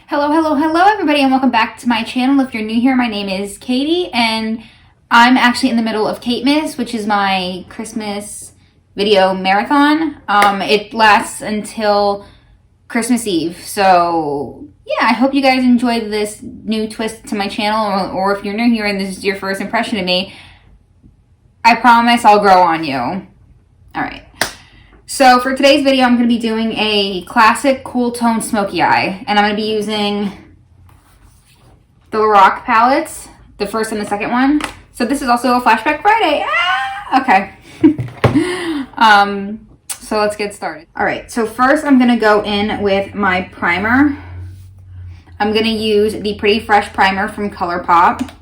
Hello, hello, hello everybody, and welcome back to my channel. If you're new here, my name is Katie, and I'm actually in the middle of Cakemas, which is my Christmas video marathon. It lasts until Christmas Eve, so yeah, I hope you guys enjoyed this new twist to my channel, or if you're new here and this is your first impression of me, I promise I'll grow on you. Alright. So for today's video, I'm going to be doing a classic cool tone smoky eye. And I'm going to be using the Lorac palettes, the first and the second one. So this is also a Flashback Friday. Ah! Okay. So let's get started. Alright, so first I'm going to go in with my primer. I'm going to use the Pretty Fresh primer from Colourpop.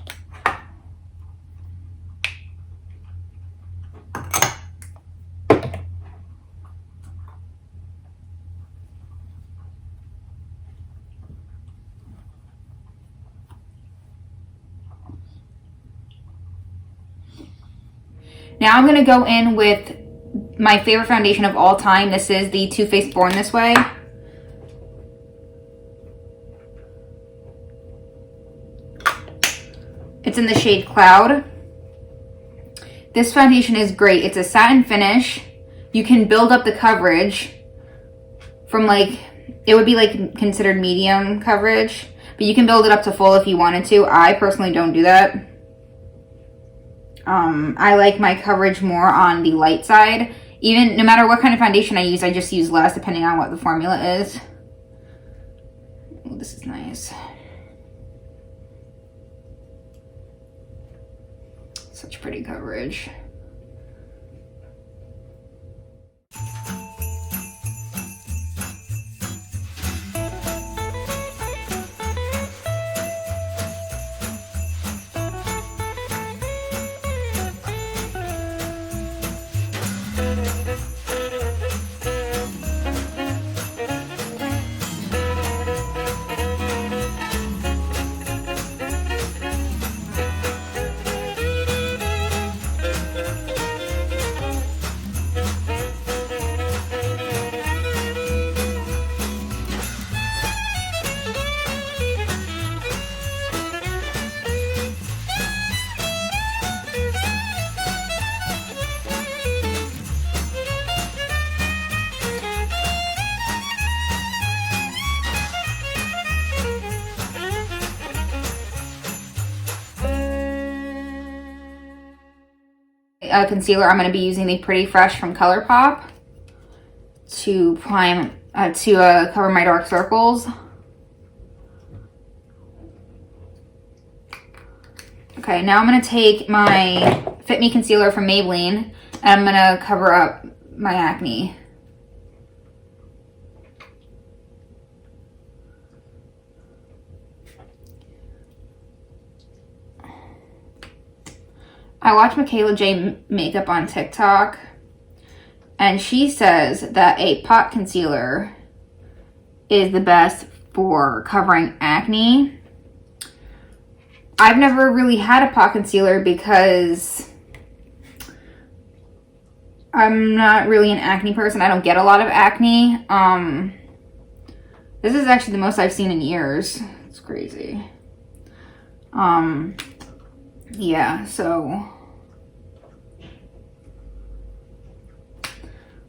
Now I'm going to go in with my favorite foundation of all time. This is the Too Faced Born This Way. It's in the shade Cloud. This foundation is great. It's a satin finish. You can build up the coverage from it would be considered medium coverage, but you can build it up to full if you wanted to. I personally don't do that. I like my coverage more on the light side. Even no matter what kind of foundation I use, I just use less depending on what the formula is. Oh, this is nice. Such pretty coverage. Concealer, I'm going to be using the Pretty Fresh from Colourpop to prime, cover my dark circles. Okay, now I'm going to take my Fit Me concealer from Maybelline, and I'm going to cover up my acne. I watch Michaela J makeup on TikTok, and she says that a pot concealer is the best for covering acne. I've never really had a pot concealer because I'm not really an acne person. I don't get a lot of acne. This is actually the most I've seen in years. It's crazy. Yeah, so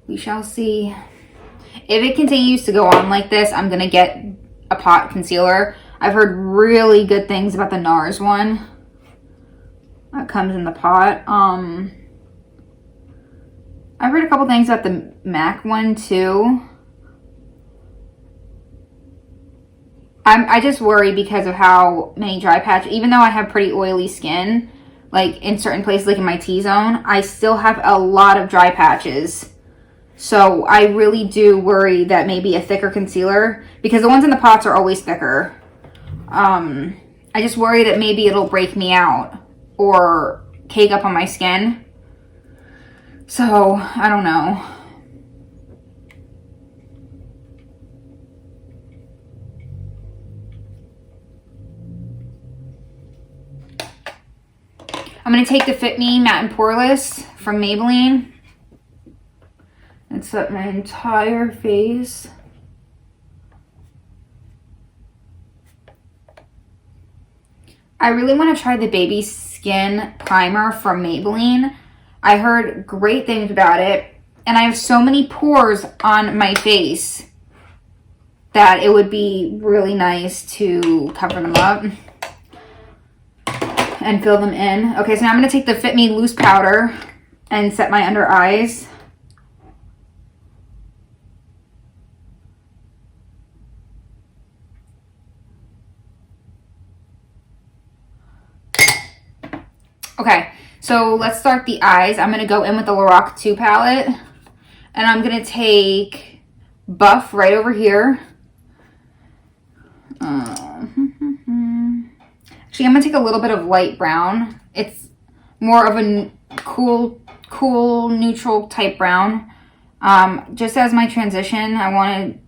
we shall see. If it continues to go on like this, I'm going to get a pot concealer. I've heard really good things about the NARS one that comes in the pot. I've heard a couple things about the MAC one too. I just worry because of how many dry patches, even though I have pretty oily skin, like in certain places, like in my T-zone, I still have a lot of dry patches. So I really do worry that maybe a thicker concealer, because the ones in the pots are always thicker. I just worry that maybe it'll break me out or cake up on my skin. So I don't know. I'm going to take the Fit Me Matte and Poreless from Maybelline and set my entire face. I really want to try the Baby Skin Primer from Maybelline. I heard great things about it, and I have so many pores on my face that it would be really nice to cover them up and fill them in. Okay, so now I'm going to take the Fit Me Loose Powder and set my under eyes. Okay, so let's start the eyes. I'm going to go in with the Lorac 2 palette, and I'm going to take Buff right over here. Actually, I'm going to take a little bit of light brown. It's more of a cool, neutral type brown. Just as my transition, I wanted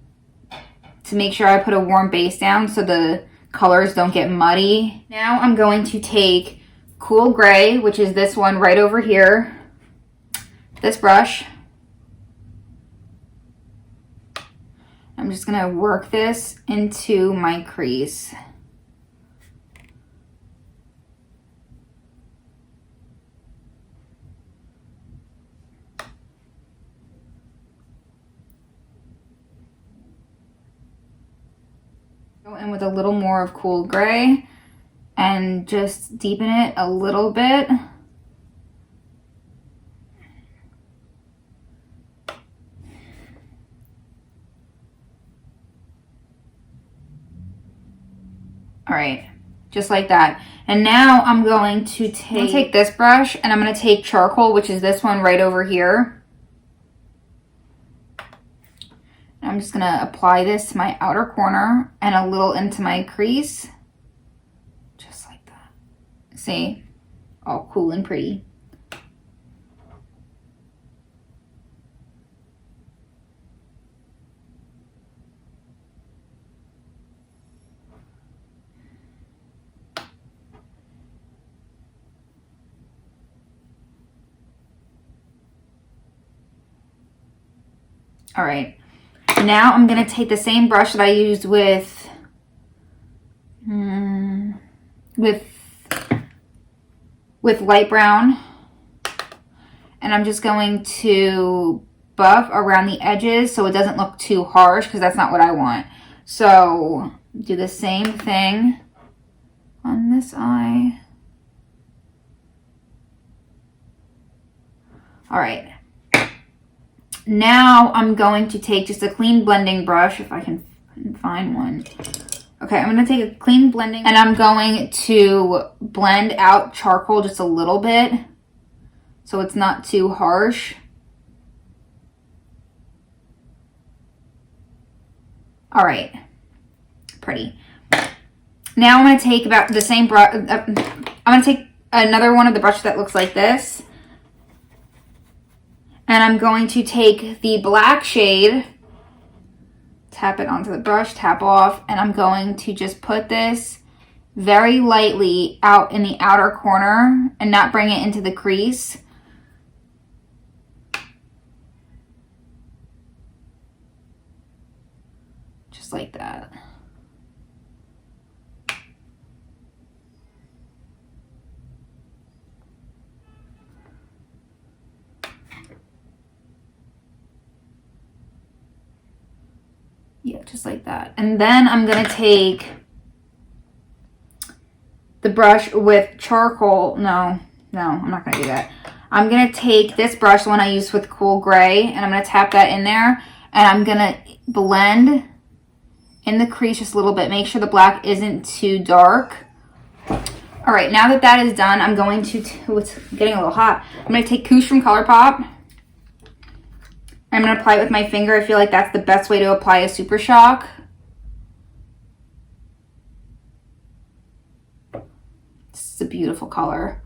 to make sure I put a warm base down so the colors don't get muddy. Now I'm going to take Cool Gray, which is this one right over here, this brush. I'm just going to work this into my crease. Go in with a little more of Cool Gray and just deepen it a little bit. All right, just like that. And now I'm going to take this brush, and I'm going to take Charcoal, which is this one right over here. I'm just going to apply this to my outer corner and a little into my crease. Just like that. See? All cool and pretty. All right. Now I'm going to take the same brush that I used with light brown, and I'm just going to buff around the edges so it doesn't look too harsh, because that's not what I want. So do the same thing on this eye. All right. Now I'm going to take just a clean blending brush, if I can find one. Okay, I'm going to take a clean blending, and I'm going to blend out Charcoal just a little bit so it's not too harsh. All right, pretty. Now I'm going to take about the same brush. I'm going to take another one of the brushes that looks like this. And I'm going to take the black shade, tap it onto the brush, tap off, and I'm going to just put this very lightly out in the outer corner and not bring it into the crease. Just like that. Yeah, just like that. And then I'm going to take the brush with Charcoal. No, I'm not going to do that. I'm going to take this brush, the one I used with Cool Gray, and I'm going to tap that in there. And I'm going to blend in the crease just a little bit. Make sure the black isn't too dark. All right, now that that is done, I'm going to, it's getting a little hot. I'm going to take Koosh from Colourpop. I'm going to apply it with my finger. I feel like that's the best way to apply a Super Shock. This is a beautiful color.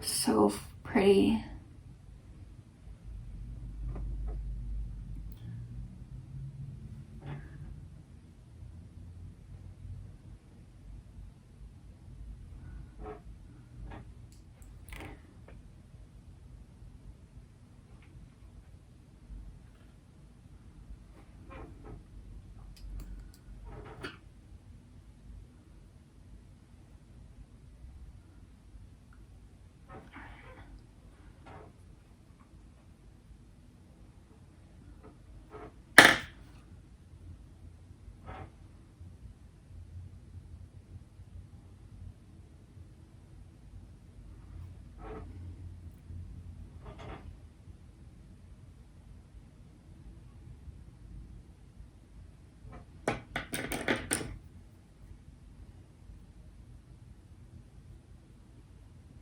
So pretty.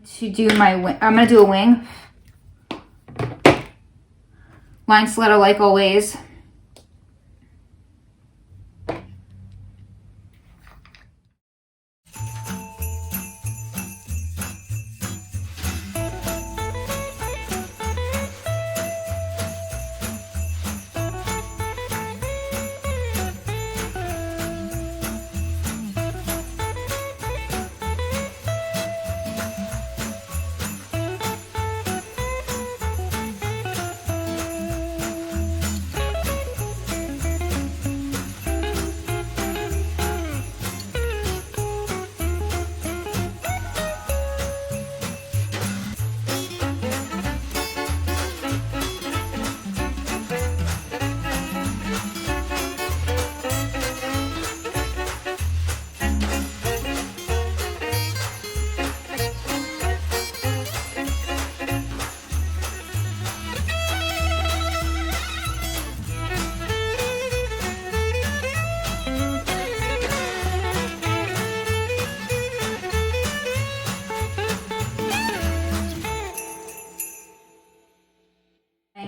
To do my wing, I'm going to do a wing. Line stiletto like always.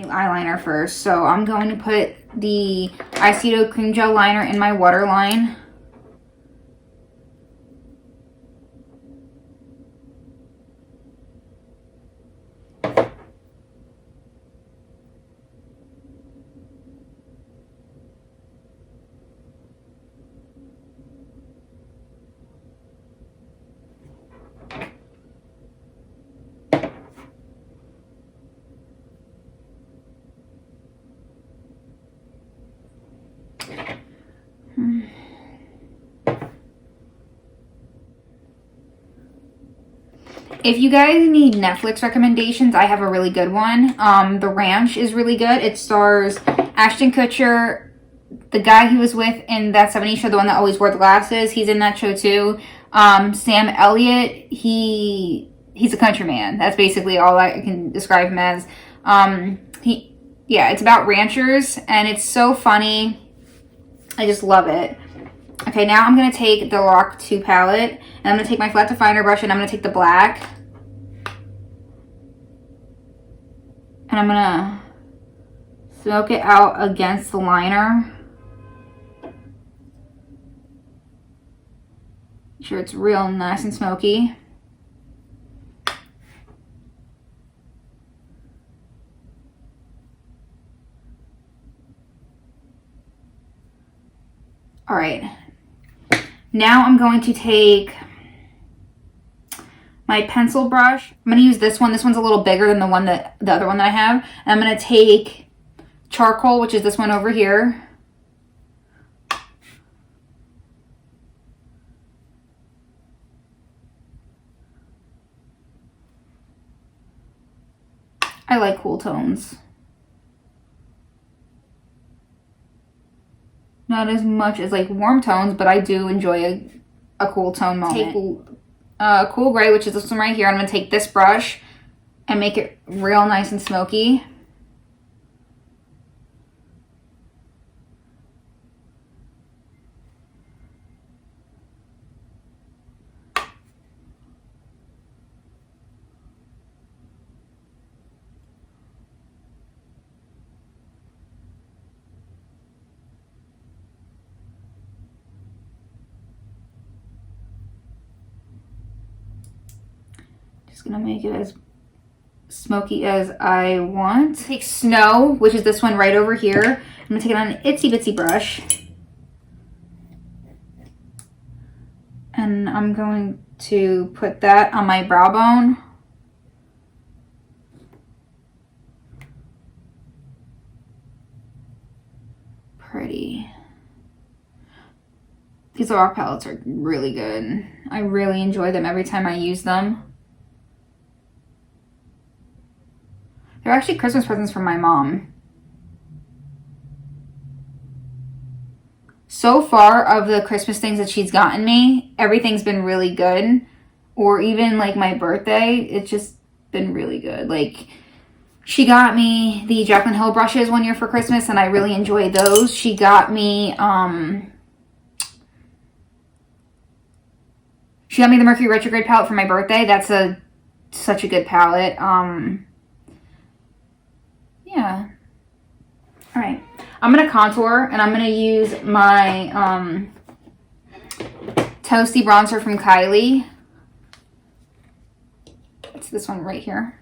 Eyeliner first, so I'm going to put the Eyeshadow Cream Gel Liner in my waterline. If you guys need Netflix recommendations, I have a really good one. The Ranch is really good. It stars Ashton Kutcher, the guy he was with in That 70s Show, the one that always wore the glasses. He's in that show too. Sam Elliott, he's a countryman. That's basically all I can describe him as. Yeah, it's about ranchers, and it's so funny. I just love it. Okay, now I'm going to take the Lorac 2 palette, and I'm going to take my flat definer brush, and I'm going to take the black. And I'm going to smoke it out against the liner. Make sure it's real nice and smoky. All right. Now I'm going to take my pencil brush. I'm going to use this one. This one's a little bigger than the other one that I have. And I'm going to take charcoal, which is this one over here. I like cool tones. Not as much as like warm tones, but I do enjoy a cool tone moment. Take cool gray, which is this one right here. I'm going to take this brush and make it real nice and smoky. Just gonna make it as smoky as I want. Take Snow, which is this one right over here. I'm gonna take it on an itsy bitsy brush. And I'm going to put that on my brow bone. Pretty. These Lorac palettes are really good. I really enjoy them every time I use them. They're actually Christmas presents from my mom. So far of the Christmas things that she's gotten me, everything's been really good. Or even like my birthday, it's just been really good. Like she got me the Jaclyn Hill brushes one year for Christmas and I really enjoyed those. She got me the Mercury Retrograde palette for my birthday. That's a such a good palette. Yeah. All right. I'm going to contour, and I'm going to use my Toasty bronzer from Kylie. It's this one right here.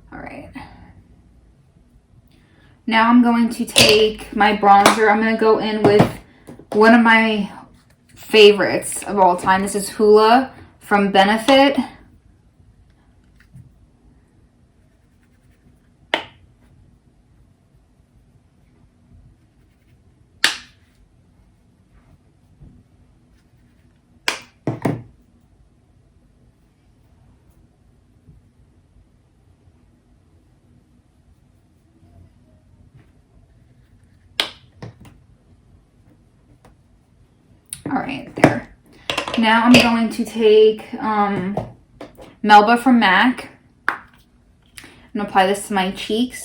All right. Now I'm going to take my bronzer. I'm going to go in with one of my favorites of all time. This is Hoola from Benefit. All right, there. Now I'm going to take Melba from MAC and apply this to my cheeks.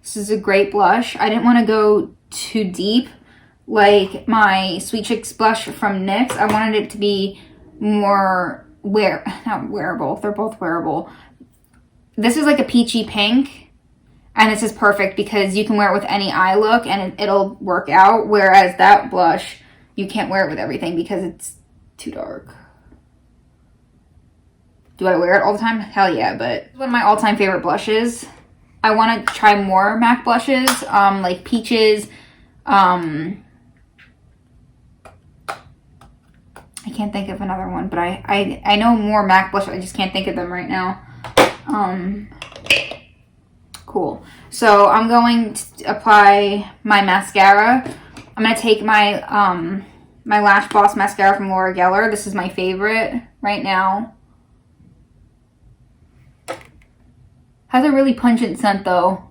This is a great blush. I didn't want to go too deep like my Sweet Chicks blush from NYX. I wanted it to be more not wearable. They're both wearable. This is like a peachy pink. And this is perfect because you can wear it with any eye look and it'll work out. Whereas that blush, you can't wear it with everything because it's too dark. Do I wear it all the time? Hell yeah, but one of my all-time favorite blushes. I want to try more MAC blushes, like Peaches. I can't think of another one, but I know more MAC blushes. I just can't think of them right now. Cool. So I'm going to apply my mascara. I'm going to take my my Lash Boss mascara from Lorac. This is my favorite right now. Has a really pungent scent though.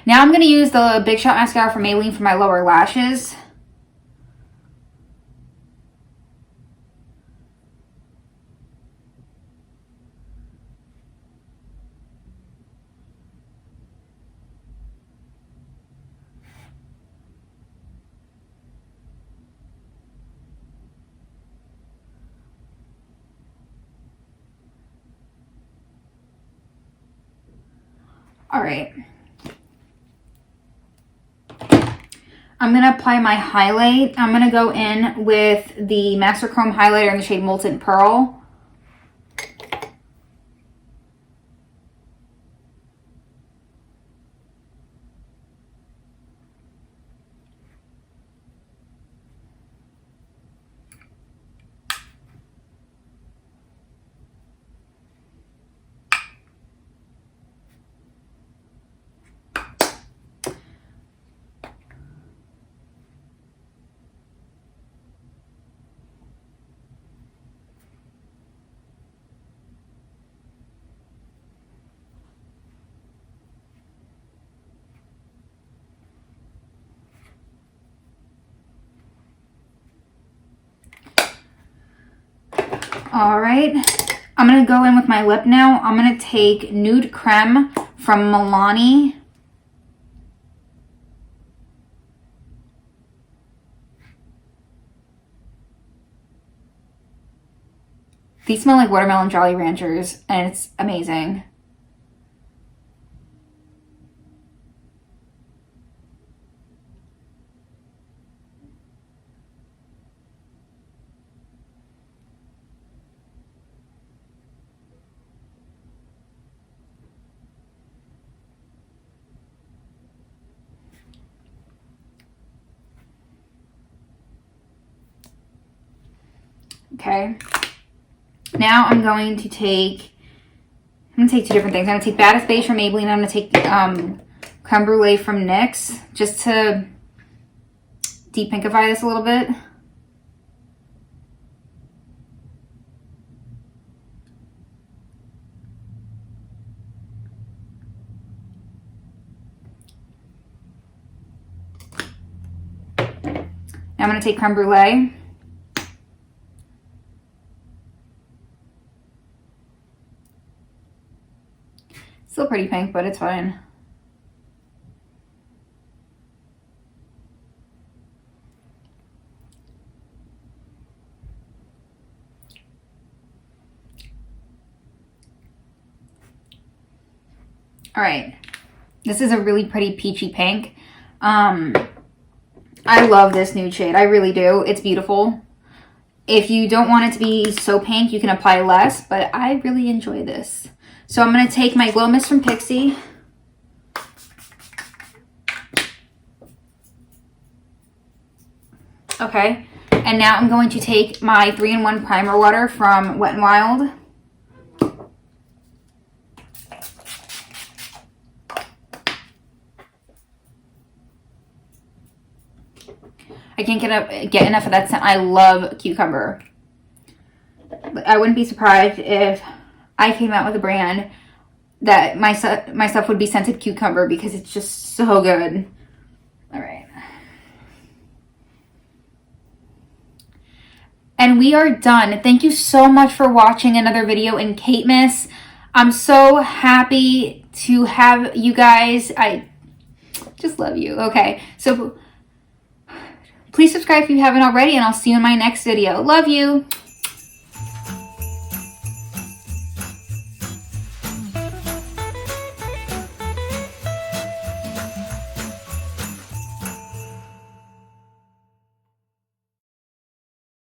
Now I'm going to use the Big Shot mascara from Maybelline for my lower lashes. All right. I'm going to apply my highlight. I'm going to go in with the Master Chrome highlighter in the shade Molten Pearl. All right, I'm going to go in with my lip now. I'm going to take Nude Creme from Milani. These smell like watermelon Jolly Ranchers, and it's amazing. Okay. Now I'm going to take two different things. I'm going to take Baddest Beige from Maybelline. I'm going to take Creme Brulee from NYX just to deep pinkify this a little bit. Now I'm going to take Creme Brulee. Still pretty pink, but it's fine. All right, this is a really pretty peachy pink. I love this nude shade. I really do. It's beautiful. If you don't want it to be so pink, you can apply less, but I really enjoy this. So I'm going to take my Glow Mist from Pixi. Okay. And now I'm going to take my 3-in-1 primer water from Wet n Wild. I can't get enough of that scent. I love cucumber. But I wouldn't be surprised if I came out with a brand that my stuff would be scented cucumber because it's just so good. All right. And we are done. Thank you so much for watching another video in Catemas. I'm so happy to have you guys. I just love you. Okay, so please subscribe if you haven't already, and I'll see you in my next video. Love you.